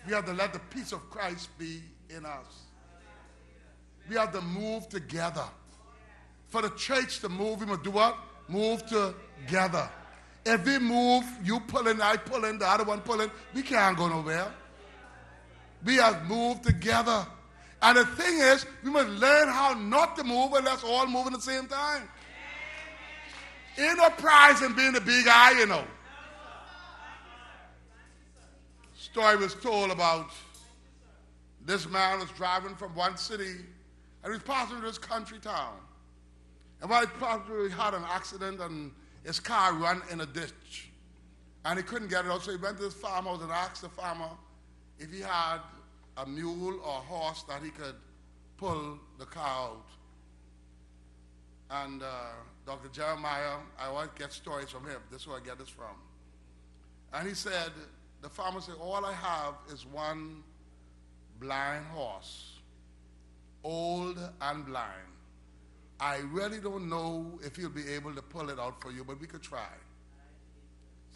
We have to let the peace of Christ be in us. We have to move together. For the church to move, we must do what? Move together. If we move, you pull in, I pull in, the other one pull in, we can't go nowhere. We have moved together. And the thing is, we must learn how not to move and let's all move at the same time. Ain't no prize in being the big guy, you know. Story was told about this man was driving from one city and he was passing through this country town. And while he passed through, he had an accident and his car ran in a ditch. And he couldn't get it out, so he went to this farmhouse and asked the farmer if he had a mule or a horse that he could pull the car out. And Dr. Jeremiah, I always get stories from him. This is where I get this from. And he said, the farmer said, all I have is one blind horse, old and blind. I really don't know if he'll be able to pull it out for you, but we could try.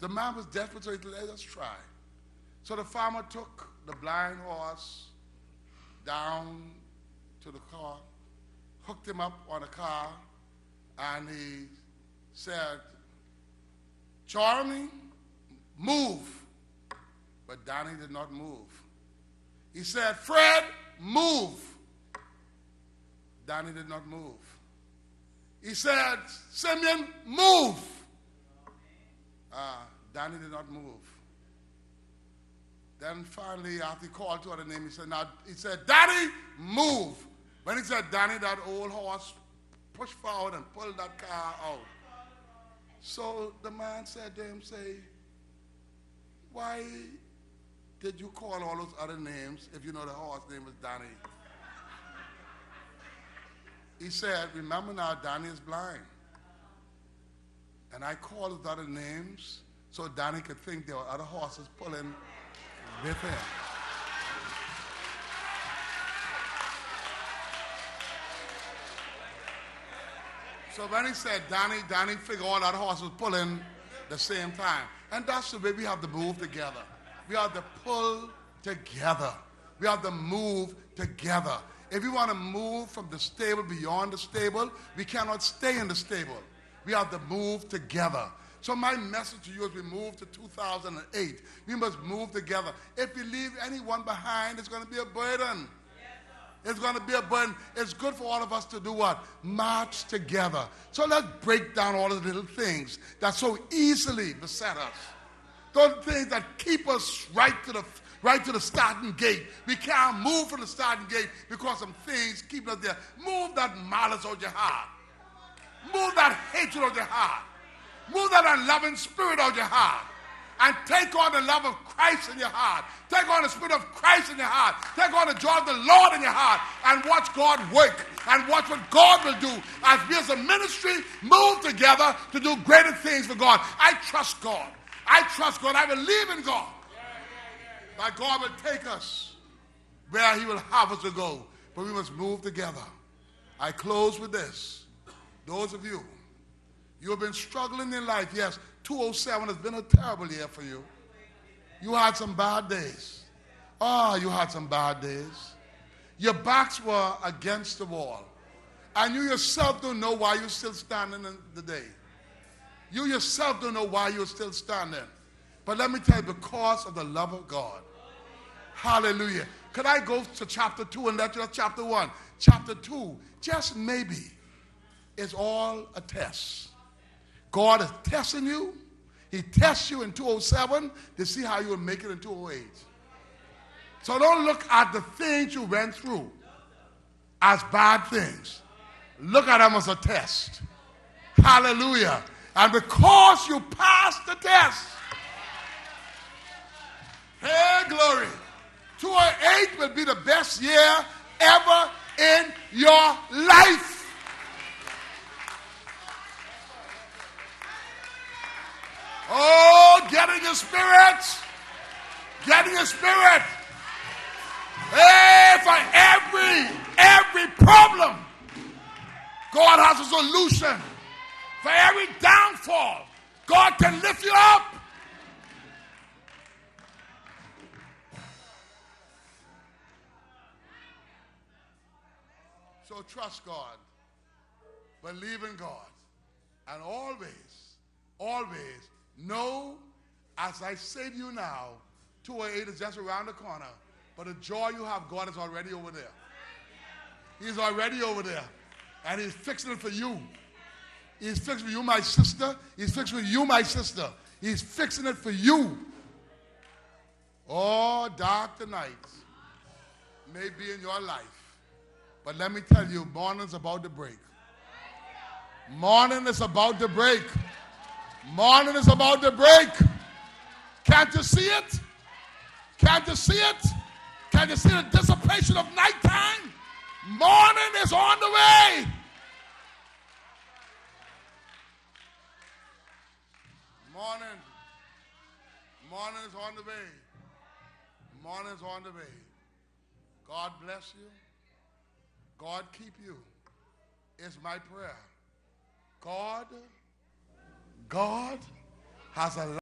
The man was desperate, so he said, let us try. So the farmer took the blind horse down to the car, hooked him up on the car, and he said, Charlie, move. But Danny did not move. He said, Fred, move. Danny did not move. He said, Simeon, move. Danny did not move. Then finally, after he called to other name, he said, Daddy, move. When he said Danny, that old horse pushed forward and pulled that car out. So the man said to him, why did you call all those other names if you know the horse name was Danny? He said, remember now, Danny is blind. And I called those other names so Danny could think there were other horses pulling with him. So when he said Danny figured all other horses pulling the same time. And that's the way we have to move together. We have to pull together. We have to move together. If we want to move from the stable beyond the stable, we cannot stay in the stable. We have to move together. So my message to you as we move to 2008, we must move together. If we leave anyone behind, it's going to be a burden. It's going to be a burden. It's good for all of us to do what? March together. So let's break down all the little things that so easily beset us. Those things that keep us right to the starting gate. We can't move from the starting gate because some things keep us there. Move that malice out your heart. Move that hatred out your heart. Move that unloving spirit out your heart. And take on the love of Christ in your heart. Take on the spirit of Christ in your heart. Take on the joy of the Lord in your heart. And watch God work. And watch what God will do. As we as a ministry move together to do greater things for God. I trust God. I trust God. I believe in God. That God will take us where he will have us to go. But we must move together. I close with this. Those of you, you have been struggling in life. Yes, 2007 has been a terrible year for you. You had some bad days. You had some bad days. Your backs were against the wall. And you yourself don't know why you're still standing in the day. You yourself don't know why you're still standing. But let me tell you, because of the love of God. Hallelujah. Could I go to chapter 2 and let you know chapter 1? Chapter 2, just maybe, is all a test. God is testing you. He tests you in 2007 to see how you will make it in 2008. So don't look at the things you went through as bad things. Look at them as a test. Hallelujah. And because you passed the test, hey, glory, 2008 will be the best year ever in your life. Oh, get in your spirit. Get in your spirit. Hey, for every problem, God has a solution. For every downfall, God can lift you up. So trust God, believe in God, and always, always know, as I say to you now, 208 is just around the corner, but the joy you have, God is already over there. He's already over there, and he's fixing it for you. He's fixing for you, my sister. He's fixing for you, my sister. He's fixing it for you. Oh, dark the nights may be in your life, but let me tell you, morning's about to break. Morning is about to break. Morning is about to break. Can't you see it? Can't you see it? Can't you see the dissipation of nighttime? Morning is on the way. Morning is on the way. Morning is on the way. God bless you. God keep you. It's my prayer. God has a